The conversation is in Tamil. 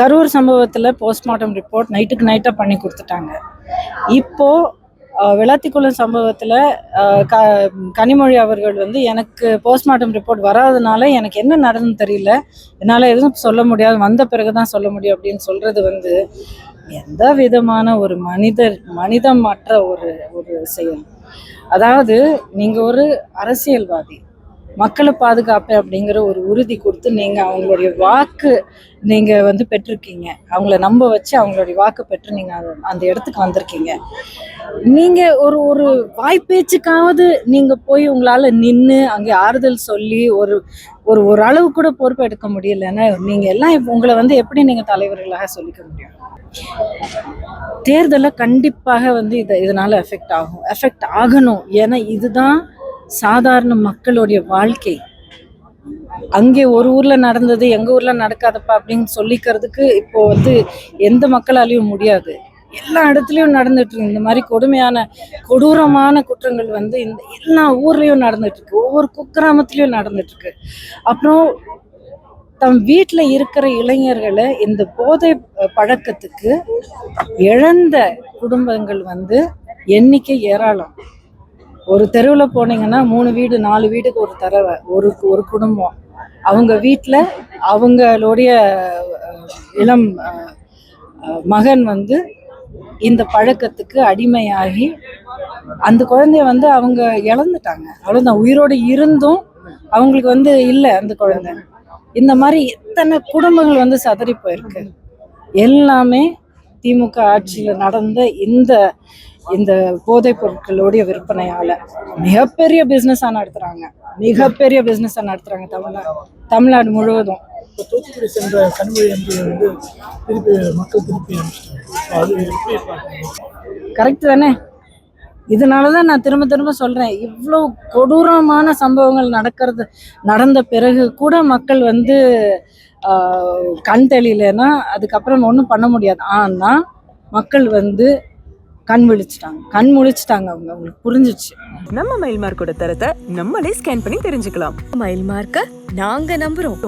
கரூர் சம்பவத்தில் போஸ்ட்மார்ட்டம் ரிப்போர்ட் நைட்டுக்கு நைட்டாக பண்ணி கொடுத்துட்டாங்க. இப்போது விளாத்திக்குளம் சம்பவத்தில் கனிமொழி அவர்கள் எனக்கு போஸ்ட்மார்ட்டம் ரிப்போர்ட் வராதனால எனக்கு என்ன நடந்துன்னு தெரியல, என்னால் எதுவும் சொல்ல முடியாது, வந்த பிறகு தான் சொல்ல முடியும் அப்படின்னு சொல்கிறது எந்த விதமான ஒரு மனிதமற்ற ஒரு செயல். அதாவது நீங்கள் ஒரு அரசியல்வாதி, மக்களை பாதுகாப்பேன் அப்படிங்கிற ஒரு உறுதி கொடுத்து நீங்கள் அவங்களுடைய வாக்கு பெற்றிருக்கீங்க. அவங்கள நம்ப வச்சு அவங்களுடைய வாக்கு பெற்று நீங்கள் அந்த இடத்துக்கு வந்திருக்கீங்க. நீங்கள் ஒரு வாய்ப்பேச்சுக்காவது நீங்கள் போய் உங்களால் நின்று அங்கே ஆறுதல் சொல்லி ஒரு ஒரு ஒரு அளவு கூட பொறுப்பு எடுக்க முடியலன்னா நீங்கள் எல்லாம் உங்களை எப்படி நீங்கள் தலைவர்களாக சொல்லிக்க முடியும்? தேர்தலில் கண்டிப்பாக இதனால் எஃபெக்ட் ஆகணும். ஏன்னா இதுதான் சாதாரண மக்களுடைய வாழ்க்கை. அங்கே ஒரு ஊர்ல நடந்தது எங்க ஊர்ல நடக்காதப்பா அப்படின்னு சொல்லிக்கிறதுக்கு இப்போ எந்த மக்களாலையும் முடியாது. எல்லா இடத்துலையும் நடந்துட்டு இருக்கு. இந்த மாதிரி கொடூரமான குற்றங்கள் இந்த எல்லா ஊர்லயும் நடந்துட்டு இருக்கு, ஒவ்வொரு குக்கிராமத்திலயும் நடந்துட்டு இருக்கு. அப்புறம் தம் வீட்டில் இருக்கிற இளைஞர்களை இந்த போதை பழக்கத்துக்கு இழந்த குடும்பங்கள் எண்ணிக்கை ஏராளம். ஒரு தெருவில் போனீங்கன்னா 3 வீடு 4 வீடுக்கு ஒரு தடவை ஒரு குடும்பம் அவங்க வீட்டில் அவங்களுடைய இளம் மகன் இந்த பழக்கத்துக்கு அடிமையாகி அந்த குழந்தைய அவங்க இழந்துட்டாங்க. அவ்வளோதான். உயிரோடு இருந்தும் அவங்களுக்கு இல்லை அந்த குழந்தை. இந்த மாதிரி எத்தனை குடும்பங்கள் சதறி போயிருக்கு. எல்லாமே திமுக ஆட்சியில் நடந்த இந்த போதைப் பொருட்களுடைய விற்பனையால மிகப்பெரிய பிஸ்னஸாக நடத்துகிறாங்க. தமிழ்நாடு முழுவதும். தூத்துக்குடி சென்ற கனிமொழி திருப்பி மக்கள் திருப்பி கரெக்ட் தானே? இதனாலதான் நான் திரும்ப சொல்றேன், இவ்வளோ கொடூரமான சம்பவங்கள் நடந்த பிறகு கூட மக்கள் கண் தெளியலைன்னா அதுக்கப்புறம் ஒன்றும் பண்ண முடியாது. ஆனா மக்கள் கண் முழிச்சிட்டாங்க. அவங்களுக்கு புரிஞ்சிச்சு. நம்ம மயில் மார்க்கோட தரத்தை நம்மளே ஸ்கேன் பண்ணி தெரிஞ்சுக்கலாம். மயில் மார்க்க நாங்க நம்புறோம்.